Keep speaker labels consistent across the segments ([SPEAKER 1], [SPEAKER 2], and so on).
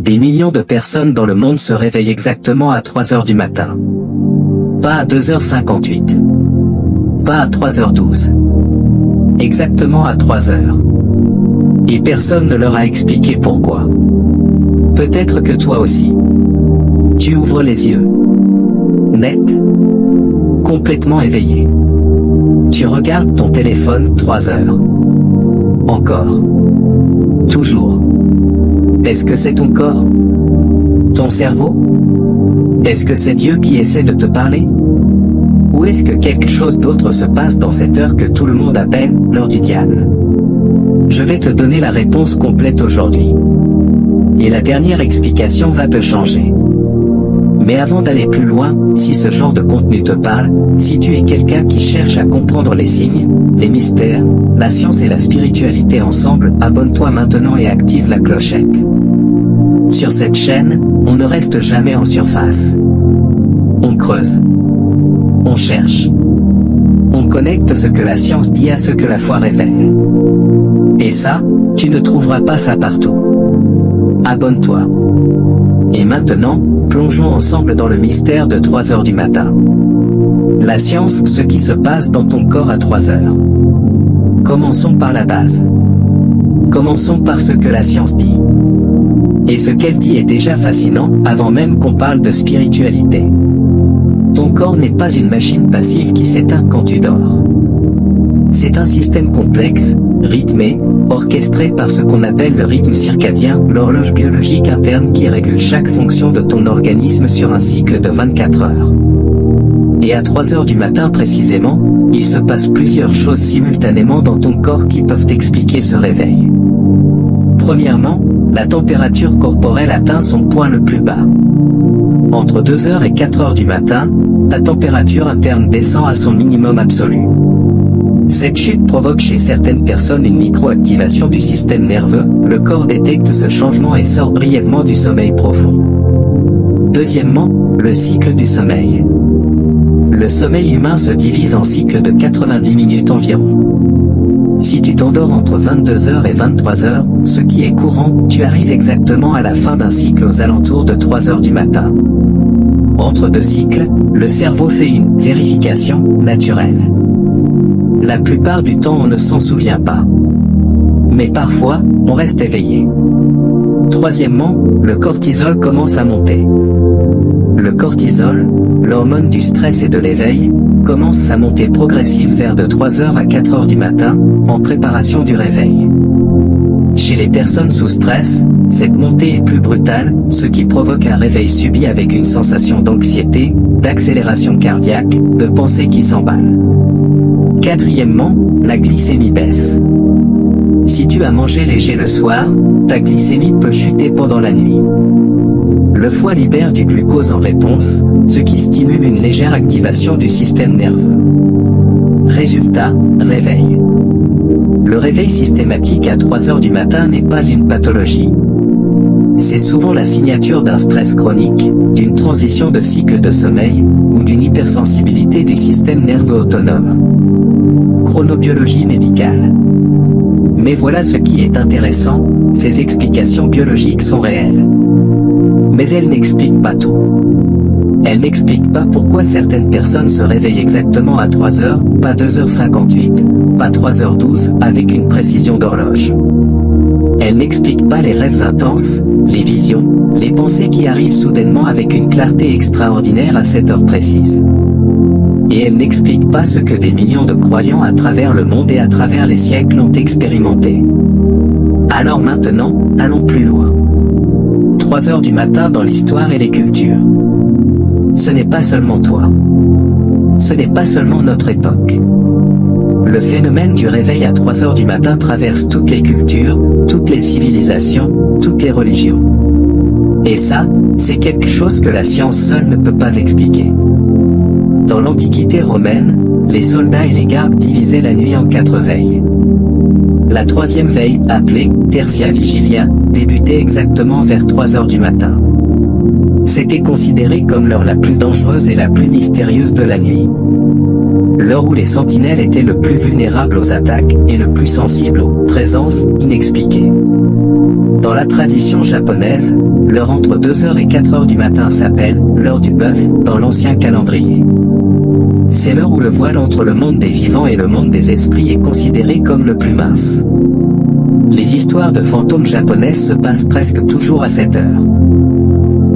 [SPEAKER 1] Des millions de personnes dans le monde se réveillent exactement à 3 heures du matin. Pas à 2h58. Pas à 3h12. Exactement à 3 heures. Et personne ne leur a expliqué pourquoi. Peut-être que toi aussi. Tu ouvres les yeux. Net. Complètement éveillé. Tu regardes ton téléphone 3 heures. Encore. Toujours. Est-ce que c'est ton corps? Ton cerveau? Est-ce que c'est Dieu qui essaie de te parler? Ou est-ce que quelque chose d'autre se passe dans cette heure que tout le monde appelle l'heure du diable? Je vais te donner la réponse complète aujourd'hui. Et la dernière explication va te changer. Mais avant d'aller plus loin, si ce genre de contenu te parle, si tu es quelqu'un qui cherche à comprendre les signes, les mystères, la science et la spiritualité ensemble, abonne-toi maintenant et active la clochette. Sur cette chaîne, on ne reste jamais en surface. On creuse. On cherche. On connecte ce que la science dit à ce que la foi révèle. Et ça, tu ne trouveras pas ça partout. Abonne-toi. Et maintenant, plongeons ensemble dans le mystère de 3 heures du matin. La science, ce qui se passe dans ton corps à 3 heures. Commençons par la base. Commençons par ce que la science dit. Et ce qu'elle dit est déjà fascinant, avant même qu'on parle de spiritualité. Ton corps n'est pas une machine passive qui s'éteint quand tu dors. C'est un système complexe, rythmé, orchestré par ce qu'on appelle le rythme circadien, l'horloge biologique interne qui régule chaque fonction de ton organisme sur un cycle de 24 heures. Et à 3 heures du matin précisément, il se passe plusieurs choses simultanément dans ton corps qui peuvent expliquer ce réveil. Premièrement, la température corporelle atteint son point le plus bas. Entre 2 heures et 4 heures du matin, la température interne descend à son minimum absolu. Cette chute provoque chez certaines personnes une micro-activation du système nerveux, le corps détecte ce changement et sort brièvement du sommeil profond. Deuxièmement, le cycle du sommeil. Le sommeil humain se divise en cycles de 90 minutes environ. Si tu t'endors entre 22h et 23h, ce qui est courant, tu arrives exactement à la fin d'un cycle aux alentours de 3h du matin. Entre deux cycles, le cerveau fait une vérification naturelle. La plupart du temps on ne s'en souvient pas. Mais parfois, on reste éveillé. Troisièmement, le cortisol commence à monter. Le cortisol, l'hormone du stress et de l'éveil, commence à monter progressivement vers de 3h à 4h du matin, en préparation du réveil. Chez les personnes sous stress, cette montée est plus brutale, ce qui provoque un réveil subi avec une sensation d'anxiété, d'accélération cardiaque, de pensées qui s'emballent. Quatrièmement, la glycémie baisse. Si tu as mangé léger le soir, ta glycémie peut chuter pendant la nuit. Le foie libère du glucose en réponse, ce qui stimule une légère activation du système nerveux. Résultat, réveil. Le réveil systématique à 3 heures du matin n'est pas une pathologie. C'est souvent la signature d'un stress chronique, d'une transition de cycle de sommeil, ou d'une hypersensibilité du système nerveux autonome. Chronobiologie médicale. Mais voilà ce qui est intéressant, ces explications biologiques sont réelles. Mais elles n'expliquent pas tout. Elles n'expliquent pas pourquoi certaines personnes se réveillent exactement à 3 heures, pas 2h58, pas 3h12, avec une précision d'horloge. Elles n'expliquent pas les rêves intenses, les visions, les pensées qui arrivent soudainement avec une clarté extraordinaire à cette heure précise. Et elles n'expliquent pas ce que des millions de croyants à travers le monde et à travers les siècles ont expérimenté. Alors maintenant, allons plus loin. 3 heures du matin dans l'histoire et les cultures. Ce n'est pas seulement toi. Ce n'est pas seulement notre époque. Le phénomène du réveil à 3 heures du matin traverse toutes les cultures, toutes les civilisations, toutes les religions. Et ça, c'est quelque chose que la science seule ne peut pas expliquer. Dans l'Antiquité romaine, les soldats et les gardes divisaient la nuit en 4 veilles. La troisième veille, appelée Tertia Vigilia, débutait exactement vers 3 heures du matin. C'était considéré comme l'heure la plus dangereuse et la plus mystérieuse de la nuit. L'heure où les sentinelles étaient le plus vulnérables aux attaques et le plus sensibles aux présences inexpliquées. Dans la tradition japonaise, l'heure entre 2h et 4h du matin s'appelle l'heure du bœuf dans l'ancien calendrier. C'est l'heure où le voile entre le monde des vivants et le monde des esprits est considéré comme le plus mince. Les histoires de fantômes japonaises se passent presque toujours à cette heure.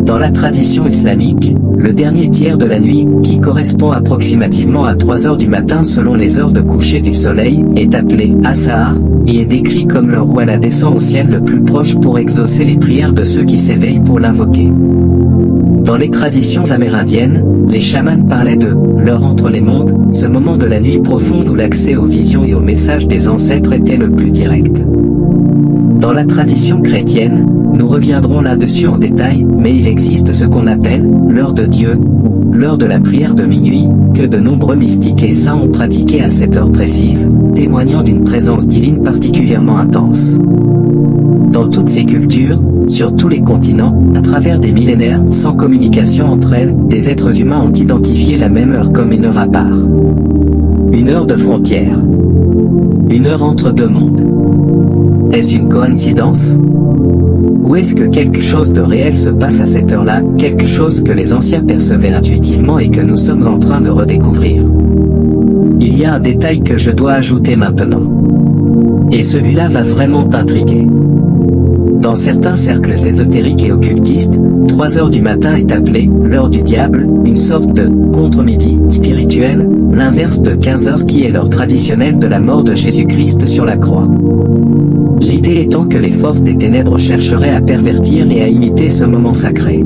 [SPEAKER 1] Dans la tradition islamique, le dernier tiers de la nuit, qui correspond approximativement à 3h du matin selon les heures de coucher du soleil, est appelé Asahar, et est décrit comme l'heure où elle descend au ciel le plus proche pour exaucer les prières de ceux qui s'éveillent pour l'invoquer. Dans les traditions amérindiennes, les chamans parlaient de l'heure entre les mondes, ce moment de la nuit profonde où l'accès aux visions et aux messages des ancêtres était le plus direct. Dans la tradition chrétienne, nous reviendrons là-dessus en détail, mais il existe ce qu'on appelle l'heure de Dieu, ou l'heure de la prière de minuit, que de nombreux mystiques et saints ont pratiqué à cette heure précise, témoignant d'une présence divine particulièrement intense. Dans toutes ces cultures, sur tous les continents, à travers des millénaires, sans communication entre elles, des êtres humains ont identifié la même heure comme une heure à part. Une heure de frontière. Une heure entre deux mondes. Est-ce une coïncidence ? Ou est-ce que quelque chose de réel se passe à cette heure-là, quelque chose que les anciens percevaient intuitivement et que nous sommes en train de redécouvrir ? Il y a un détail que je dois ajouter maintenant. Et celui-là va vraiment t'intriguer. Dans certains cercles ésotériques et occultistes, 3h du matin est appelée l'heure du diable, une sorte de contre-midi spirituel, l'inverse de 15h qui est l'heure traditionnelle de la mort de Jésus-Christ sur la croix. L'idée étant que les forces des ténèbres chercheraient à pervertir et à imiter ce moment sacré.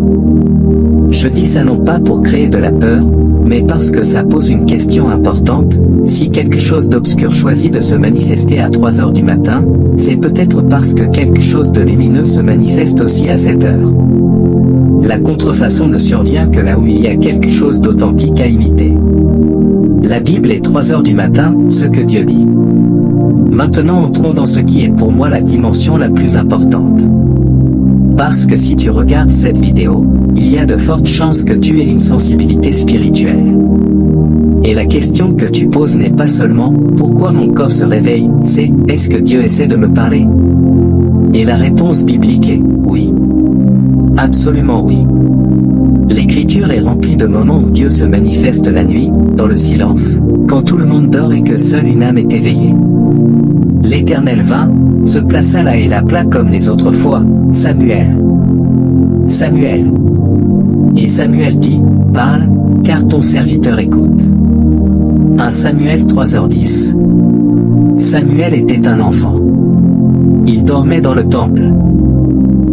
[SPEAKER 1] Je dis ça non pas pour créer de la peur, mais parce que ça pose une question importante. Si quelque chose d'obscur choisit de se manifester à 3h du matin, c'est peut-être parce que quelque chose de lumineux se manifeste aussi à cette heure. La contrefaçon ne survient que là où il y a quelque chose d'authentique à imiter. La Bible est 3h du matin, ce que Dieu dit. Maintenant entrons dans ce qui est pour moi la dimension la plus importante. Parce que si tu regardes cette vidéo, il y a de fortes chances que tu aies une sensibilité spirituelle. Et la question que tu poses n'est pas seulement « Pourquoi mon corps se réveille ?», c'est « Est-ce que Dieu essaie de me parler ?» Et la réponse biblique est « Oui ». Absolument oui. L'Écriture est remplie de moments où Dieu se manifeste la nuit, dans le silence, quand tout le monde dort et que seule une âme est éveillée. L'Éternel vint, se plaça là et l'appela comme les autres fois, Samuel. Samuel. Et Samuel dit, parle, car ton serviteur écoute. 1 Samuel 3h10. Samuel était un enfant. Il dormait dans le temple.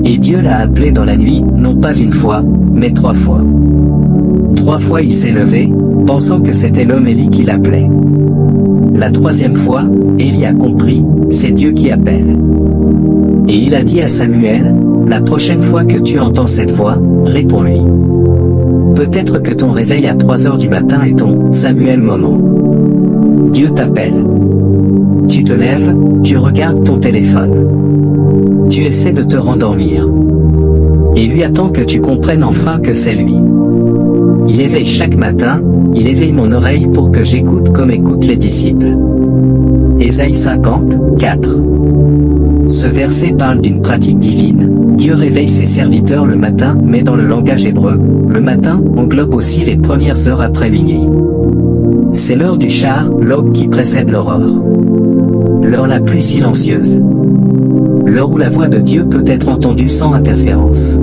[SPEAKER 1] Et Dieu l'a appelé dans la nuit, non pas une fois, mais 3 fois. 3 fois il s'est levé, pensant que c'était l'homme Élie qui l'appelait. La 3e fois, Élie a compris, c'est Dieu qui appelle. Et il a dit à Samuel, la prochaine fois que tu entends cette voix, réponds-lui. Peut-être que ton réveil à 3h du matin est ton Samuel moment. Dieu t'appelle. Tu te lèves, tu regardes ton téléphone. Tu essaies de te rendormir. Et lui attend que tu comprennes enfin que c'est lui. Il éveille chaque matin, il éveille mon oreille pour que j'écoute comme écoutent les disciples. Ésaïe 50, 4. Ce verset parle d'une pratique divine. Dieu réveille ses serviteurs le matin, mais dans le langage hébreu, le matin englobe aussi les premières heures après minuit. C'est l'heure du char, l'aube qui précède l'aurore. L'heure la plus silencieuse. L'heure où la voix de Dieu peut être entendue sans interférence.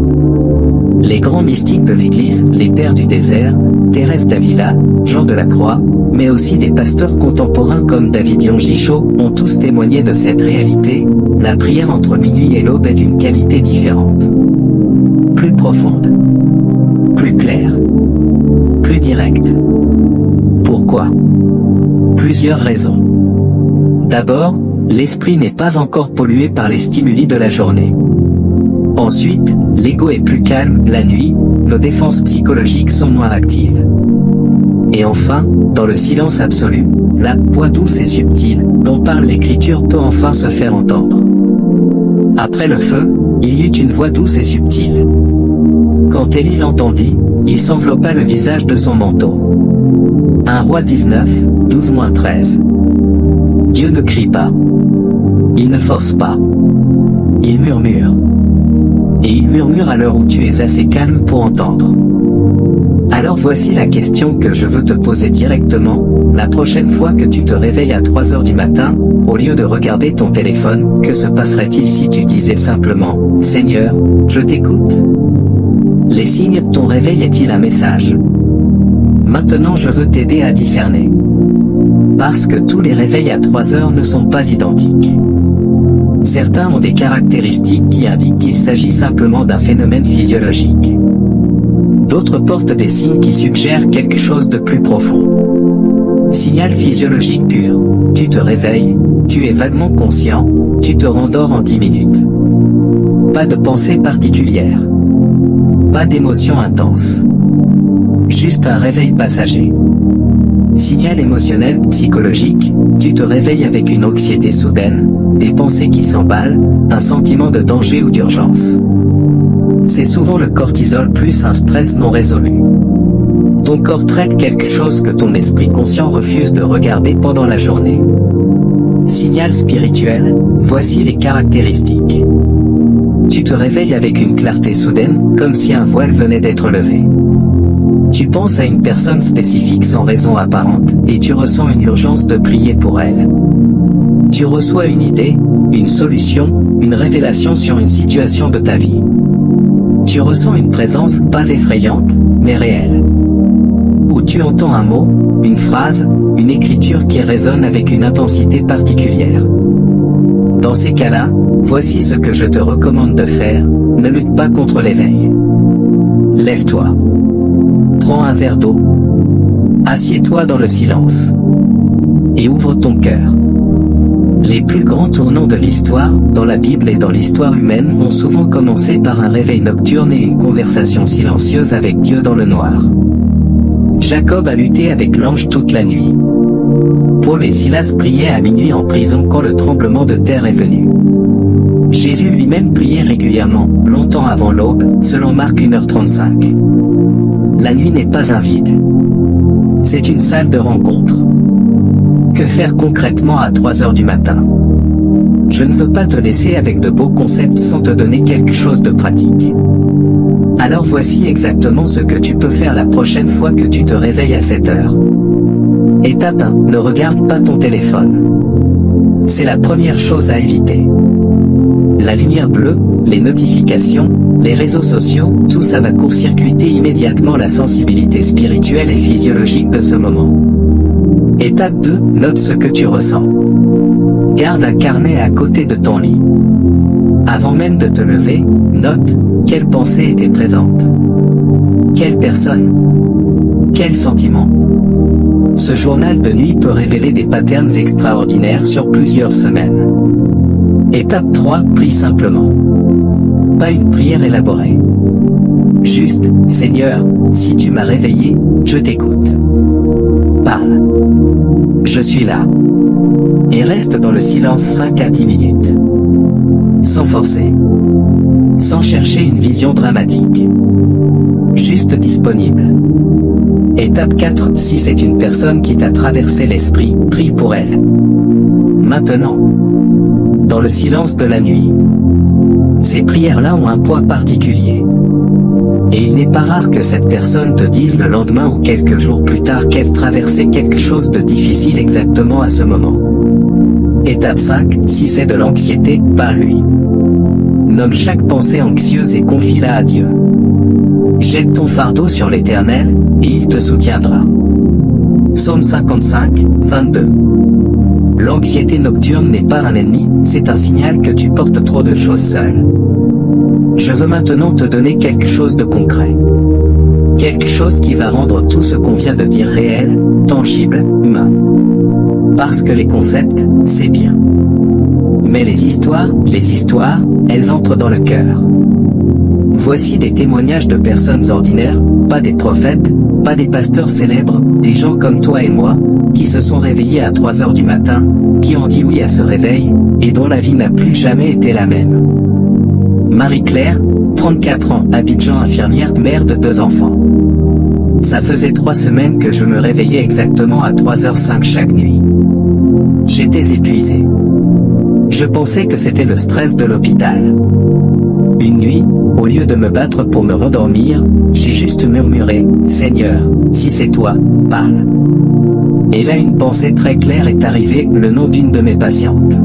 [SPEAKER 1] Les grands mystiques de l'Église, les pères du désert, Thérèse d'Avila, Jean de la Croix, mais aussi des pasteurs contemporains comme David Yongicho, ont tous témoigné de cette réalité. La prière entre minuit et l'aube est d'une qualité différente. Plus profonde. Plus claire. Plus directe. Pourquoi ? Plusieurs raisons. D'abord, l'esprit n'est pas encore pollué par les stimuli de la journée. Ensuite, l'ego est plus calme la nuit, nos défenses psychologiques sont moins actives. Et enfin, dans le silence absolu, la voix douce et subtile, dont parle l'Écriture peut enfin se faire entendre. Après le feu, il y eut une voix douce et subtile. Quand Élie l'entendit, il s'enveloppa le visage de son manteau. 1 Roi 19, 12-13. Dieu ne crie pas. Il ne force pas. Il murmure. Et il murmure à l'heure où tu es assez calme pour entendre. Alors voici la question que je veux te poser directement. La prochaine fois que tu te réveilles à 3 heures du matin, au lieu de regarder ton téléphone, que se passerait-il si tu disais simplement « Seigneur, je t'écoute ». Les signes de ton réveil est-il un message? Maintenant je veux t'aider à discerner. Parce que tous les réveils à 3 heures ne sont pas identiques. Certains ont des caractéristiques qui indiquent qu'il s'agit simplement d'un phénomène physiologique. D'autres portent des signes qui suggèrent quelque chose de plus profond. Signal physiologique pur. Tu te réveilles, tu es vaguement conscient, tu te rendors en 10 minutes. Pas de pensée particulière. Pas d'émotion intense. Juste un réveil passager. Signal émotionnel psychologique, tu te réveilles avec une anxiété soudaine, des pensées qui s'emballent, un sentiment de danger ou d'urgence. C'est souvent le cortisol plus un stress non résolu. Ton corps traite quelque chose que ton esprit conscient refuse de regarder pendant la journée. Signal spirituel, voici les caractéristiques. Tu te réveilles avec une clarté soudaine, comme si un voile venait d'être levé. Tu penses à une personne spécifique sans raison apparente, et tu ressens une urgence de prier pour elle. Tu reçois une idée, une solution, une révélation sur une situation de ta vie. Tu ressens une présence pas effrayante, mais réelle. Ou tu entends un mot, une phrase, une écriture qui résonne avec une intensité particulière. Dans ces cas-là, voici ce que je te recommande de faire, ne lutte pas contre l'éveil. Lève-toi. Prends un verre d'eau. Assieds-toi dans le silence. Et ouvre ton cœur. Les plus grands tournants de l'histoire, dans la Bible et dans l'histoire humaine, ont souvent commencé par un réveil nocturne et une conversation silencieuse avec Dieu dans le noir. Jacob a lutté avec l'ange toute la nuit. Paul et Silas priaient à minuit en prison quand le tremblement de terre est venu. Jésus lui-même priait régulièrement, longtemps avant l'aube, selon Marc 1h35. La nuit n'est pas un vide. C'est une salle de rencontre. Que faire concrètement à 3 heures du matin? Je ne veux pas te laisser avec de beaux concepts sans te donner quelque chose de pratique. Alors voici exactement ce que tu peux faire la prochaine fois que tu te réveilles à 7 heures. Étape 1. Ne regarde pas ton téléphone. C'est la première chose à éviter. La lumière bleue, les notifications, les réseaux sociaux, tout ça va court-circuiter immédiatement la sensibilité spirituelle et physiologique de ce moment. Étape 2. Note ce que tu ressens. Garde un carnet à côté de ton lit. Avant même de te lever, note, quelle pensée était présente. Quelle personne. Quel sentiment. Ce journal de nuit peut révéler des patterns extraordinaires sur plusieurs semaines. Étape 3. Prie simplement. Pas une prière élaborée. Juste, Seigneur, si tu m'as réveillé, je t'écoute. Parle. Je suis là. Et reste dans le silence 5 à 10 minutes. Sans forcer. Sans chercher une vision dramatique. Juste disponible. Étape 4. Si c'est une personne qui t'a traversé l'esprit, prie pour elle. Maintenant. Dans le silence de la nuit. Ces prières-là ont un poids particulier. Et il n'est pas rare que cette personne te dise le lendemain ou quelques jours plus tard qu'elle traversait quelque chose de difficile exactement à ce moment. Étape 5. Si c'est de l'anxiété, parle-lui. Nomme chaque pensée anxieuse et confie-la à Dieu. Jette ton fardeau sur l'Éternel, et il te soutiendra. Psaume 55, 22. L'anxiété nocturne n'est pas un ennemi, c'est un signal que tu portes trop de choses seul. Je veux maintenant te donner quelque chose de concret. Quelque chose qui va rendre tout ce qu'on vient de dire réel, tangible, humain. Parce que les concepts, c'est bien. Mais les histoires, elles entrent dans le cœur. Voici des témoignages de personnes ordinaires, pas des prophètes, pas des pasteurs célèbres, des gens comme toi et moi, qui se sont réveillés à 3 heures du matin, qui ont dit oui à ce réveil, et dont la vie n'a plus jamais été la même. Marie-Claire, 34 ans, Abidjan, infirmière, mère de 2 enfants. Ça faisait 3 semaines que je me réveillais exactement à 3h05 chaque nuit. J'étais épuisé. Je pensais que c'était le stress de l'hôpital. Une nuit, Au lieu de me battre pour me rendormir, j'ai juste murmuré « Seigneur, si c'est toi, parle ». Et là une pensée très claire est arrivée, le nom d'une de mes patientes.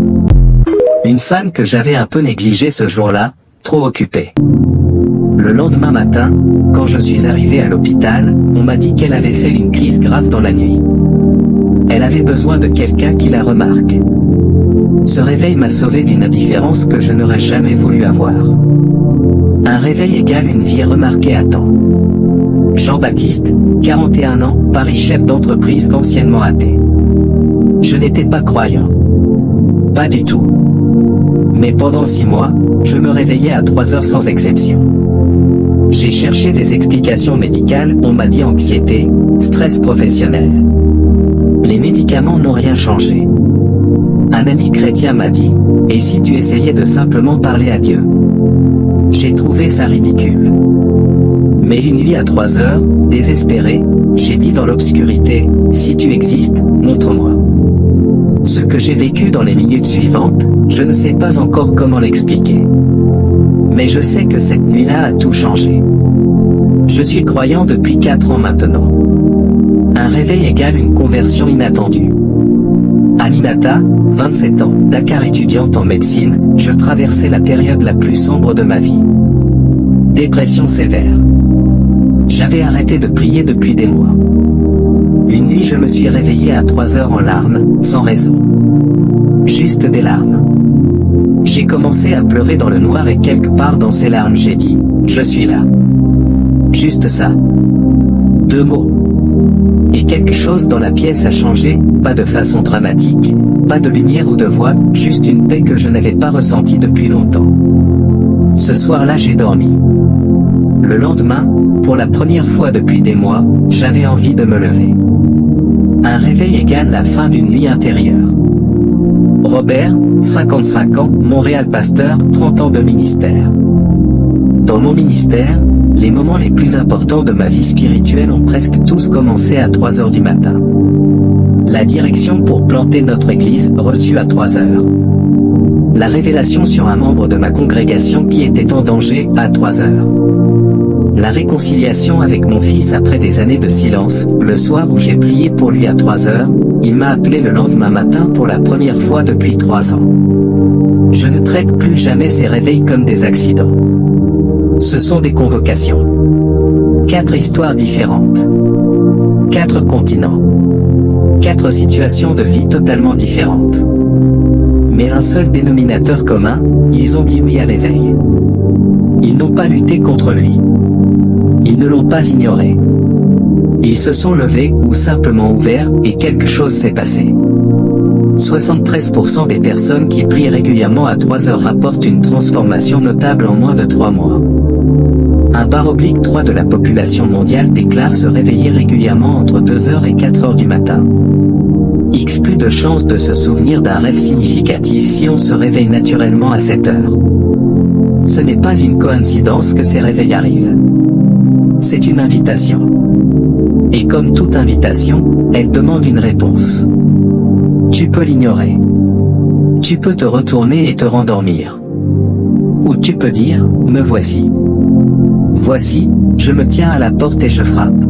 [SPEAKER 1] Une femme que j'avais un peu négligée ce jour-là, trop occupée. Le lendemain matin, quand je suis arrivé à l'hôpital, on m'a dit qu'elle avait fait une crise grave dans la nuit. Elle avait besoin de quelqu'un qui la remarque. Ce réveil m'a sauvé d'une indifférence que je n'aurais jamais voulu avoir. Un réveil égale une vie remarquée à temps. Jean-Baptiste, 41 ans, Paris, chef d'entreprise anciennement athée. Je n'étais pas croyant. Pas du tout. Mais pendant 6 mois, je me réveillais à 3 heures sans exception. J'ai cherché des explications médicales, on m'a dit anxiété, stress professionnel. Les médicaments n'ont rien changé. Un ami chrétien m'a dit, et si tu essayais de simplement parler à Dieu? J'ai trouvé ça ridicule. Mais une nuit à 3 heures, désespéré, j'ai dit dans l'obscurité, si tu existes, montre-moi. Ce que j'ai vécu dans les minutes suivantes, je ne sais pas encore comment l'expliquer. Mais je sais que cette nuit-là a tout changé. Je suis croyant depuis 4 ans maintenant. Un réveil égale une conversion inattendue. Aminata, 27 ans, Dakar, étudiante en médecine, je traversais la période la plus sombre de ma vie. Dépression sévère. J'avais arrêté de prier depuis des mois. Une nuit je me suis réveillé à 3 heures en larmes, sans raison. Juste des larmes. J'ai commencé à pleurer dans le noir et quelque part dans ces larmes j'ai dit, je suis là. Juste ça. 2 mots. Et quelque chose dans la pièce a changé, pas de façon dramatique, pas de lumière ou de voix, juste une paix que je n'avais pas ressentie depuis longtemps. Ce soir-là j'ai dormi. Le lendemain, pour la première fois depuis des mois, j'avais envie de me lever. Un réveil égale la fin d'une nuit intérieure. Robert, 55 ans, Montréal, pasteur, 30 ans de ministère. Dans mon ministère, les moments les plus importants de ma vie spirituelle ont presque tous commencé à 3 heures du matin. La direction pour planter notre église, reçue à 3 heures. La révélation sur un membre de ma congrégation qui était en danger, à 3 heures. La réconciliation avec mon fils après des années de silence, le soir où j'ai prié pour lui à 3 heures, il m'a appelé le lendemain matin pour la première fois depuis 3 ans. Je ne traite plus jamais ces réveils comme des accidents. Ce sont des convocations. 4 histoires différentes. 4 continents. 4 situations de vie totalement différentes. Mais un seul dénominateur commun, ils ont dit oui à l'éveil. Ils n'ont pas lutté contre lui. Ils ne l'ont pas ignoré. Ils se sont levés ou simplement ouverts et quelque chose s'est passé. 73% des personnes qui prient régulièrement à 3 heures rapportent une transformation notable en moins de 3 mois. Un / 3 de la population mondiale déclare se réveiller régulièrement entre 2 heures et 4 heures du matin. X plus de chances de se souvenir d'un rêve significatif si on se réveille naturellement à 7 heures. Ce n'est pas une coïncidence que ces réveils arrivent. C'est une invitation. Et comme toute invitation, elle demande une réponse. Tu peux l'ignorer. Tu peux te retourner et te rendormir. Ou tu peux dire, me voici. Voici, je me tiens à la porte et je frappe.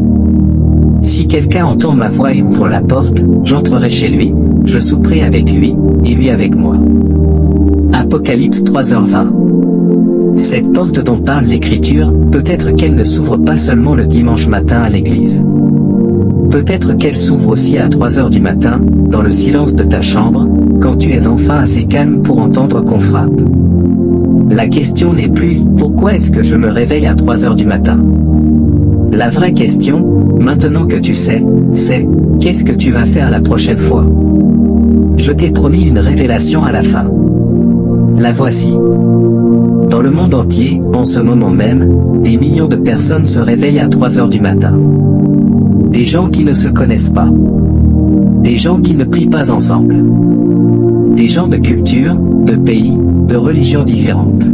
[SPEAKER 1] Si quelqu'un entend ma voix et ouvre la porte, j'entrerai chez lui, je souperai avec lui, et lui avec moi. Apocalypse 3h20. Cette porte dont parle l'Écriture, peut-être qu'elle ne s'ouvre pas seulement le dimanche matin à l'église. Peut-être qu'elle s'ouvre aussi à 3 heures du matin, dans le silence de ta chambre, quand tu es enfin assez calme pour entendre qu'on frappe. La question n'est plus « Pourquoi est-ce que je me réveille à 3 heures du matin ?» La vraie question, maintenant que tu sais, c'est « Qu'est-ce que tu vas faire la prochaine fois ?» Je t'ai promis une révélation à la fin. La voici. Dans le monde entier, en ce moment même, des millions de personnes se réveillent à 3 heures du matin. Des gens qui ne se connaissent pas. Des gens qui ne prient pas ensemble. Des gens de culture, de pays, de religions différentes.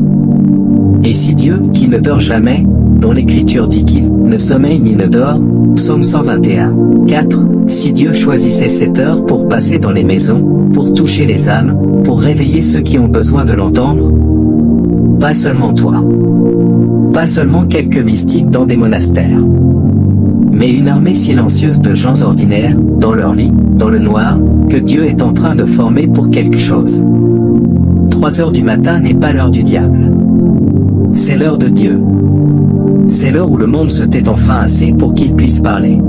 [SPEAKER 1] Et si Dieu, qui ne dort jamais, dont l'Écriture dit qu'il ne sommeille ni ne dort, Psaume 121, 4, si Dieu choisissait 7 heures pour passer dans les maisons, pour toucher les âmes, pour réveiller ceux qui ont besoin de l'entendre? Pas seulement toi. Pas seulement quelques mystiques dans des monastères, mais une armée silencieuse de gens ordinaires, dans leur lit, dans le noir, que Dieu est en train de former pour quelque chose. 3 heures du matin n'est pas l'heure du diable. C'est l'heure de Dieu. C'est l'heure où le monde se tait enfin assez pour qu'il puisse parler.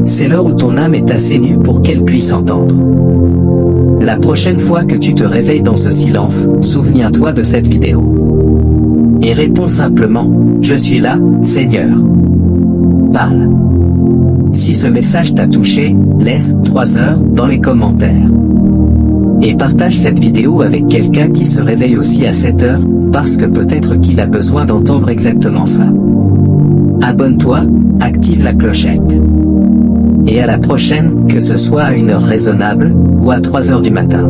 [SPEAKER 1] C'est l'heure où ton âme est assez nue pour qu'elle puisse entendre. La prochaine fois que tu te réveilles dans ce silence, souviens-toi de cette vidéo. Et réponds simplement, je suis là, Seigneur. Parle. Si ce message t'a touché, laisse 3 heures dans les commentaires. Et partage cette vidéo avec quelqu'un qui se réveille aussi à 7 heures, parce que peut-être qu'il a besoin d'entendre exactement ça. Abonne-toi, active la clochette. Et à la prochaine, que ce soit à une heure raisonnable, ou à 3 heures du matin.